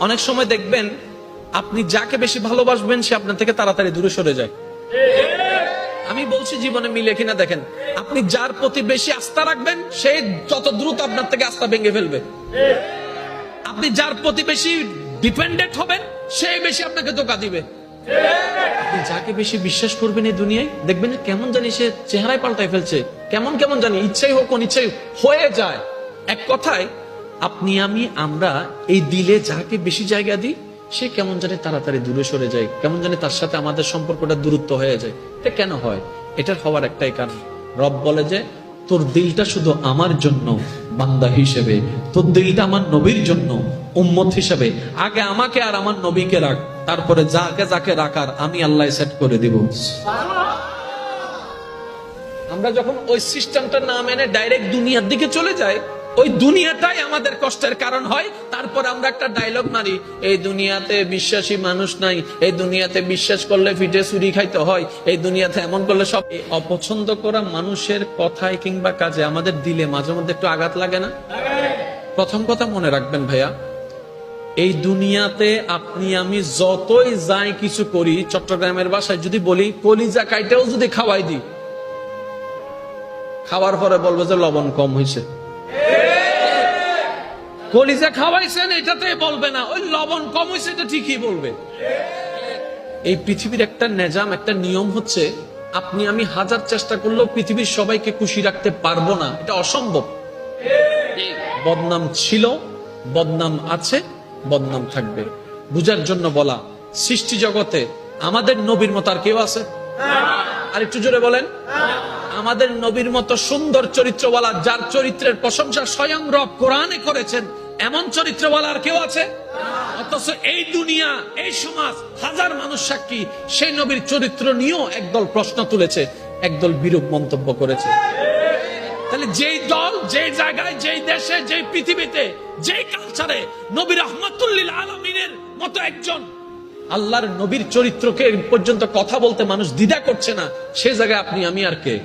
অনেক সময় দেখবেন আপনি যাকে বেশি ভালোবাসবেন সে আপনার থেকে তাড়াতাড়ি দূরে সরে যায়। আমি বলছি জীবনে মিলে কিনা দেখেন, আপনি যার প্রতি বেশি আস্থা রাখবেন সে যত দ্রুত আপনার থেকে আস্থা ভেঙে ফেলবে। আপনি যার প্রতি বেশি ডিপেন্ডেন্ট হবেন সে বেশি আপনাকে ধোঁকা দিবে। আপনি যাকে বেশি বিশ্বাস করবেন এই দুনিয়ায় দেখবেন কেমন জানি সে চেহারায় পাল্টাই ফেলছে, কেমন কেমন জানি ইচ্ছাই হোক অনিচ্ছাই হয়ে যায়। এক কথায় আপনি আমরা এই দিলে যাকে বেশি জায়গা দিই সে কেমন জানি তাড়াতাড়ি দূরে সরে যায়, কেমন জানি তার সাথে আমাদের সম্পর্কটা দূরত্ব হয়ে যায়। এটা কেন হয়? এটার হওয়ার একটাই কারণ, রব বলে যে তোর দিলটা শুধু আমার জন্য বান্দা হিসেবে, তোর দিলটা আমার নবীর জন্য উম্মত হিসেবে, আগে আমাকে আর আমার নবীকে রাখ, তারপরে যাকে যাকে রাখার আমি আল্লাহ সেট করে দিব। আমরা যখন ওই সিস্টেমটা না মেনে ডাইরেক্ট দুনিয়ার দিকে চলে যাই, ওই দুনিয়াটাই আমাদের কষ্টের কারণ হয়। তারপর আমরা একটা ডায়লগ মারি, এই দুনিয়াতে বিশ্বাসী মানুষ নাই, এই দুনিয়াতে বিশ্বাস করলে ফিটে চুরি খাইতে হয়, এই দুনিয়াতে এমন করলে সব। এই অপছন্দ করা মানুষের কথায় কিংবা কাজে আমাদের দিলে মাঝে মধ্যে একটু আঘাত লাগে না? প্রথম কথা মনে রাখবেন ভাইয়া, এই দুনিয়াতে আপনি আমি যতই যাই কিছু করি, চট্টগ্রামের ভাষায় যদি বলি কলিজা কাইটাও যদি খাওয়াই দিই, খাওয়ার পরে বলবে যে লবণ কম হয়েছে। কলিজা খাওয়াইছেন এটাতে বলবে না, ওই লবণ কম হয়েছে এটা ঠিকই বলবে। এই পৃথিবীর একটা নিজাম, একটা নিয়ম হচ্ছে আপনি আমি হাজার চেষ্টা করলেও পৃথিবীর সবাইকে খুশি রাখতে পারবো না, এটা অসম্ভব। বদনাম ছিল, বদনাম আছে, বদনাম থাকবে। বুঝার জন্য বলা, সৃষ্টি জগতে আমাদের নবীর মতো আর কেউ আছে? আর একটু জোরে বলেন। আমাদের নবীর মতো সুন্দর চরিত্রওয়ালা, যার চরিত্রের প্রশংসা স্বয়ং রব কোরআনে করেছেন, এমন চরিত্রওয়ালা আর কেউ আছে? অথচ এই দুনিয়া, এই সমাজ, হাজার মানুষ সাক্ষী সেই নবীর চরিত্র নিয়েও একদল প্রশ্ন তুলেছে, একদল বিরূপ মন্তব্য করেছে। তাহলে যেই দল, যেই জায়গায়, যেই দেশে, যেই পৃথিবীতে, যেই কালচারে নবী রাহমাতুল লিল আলামিনের মতো একজন আল্লাহর নবীর চরিত্রকে পর্যন্ত কথা বলতে মানুষ দ্বিধা করছে না, সে জায়গায় আপনি আমি আর কে?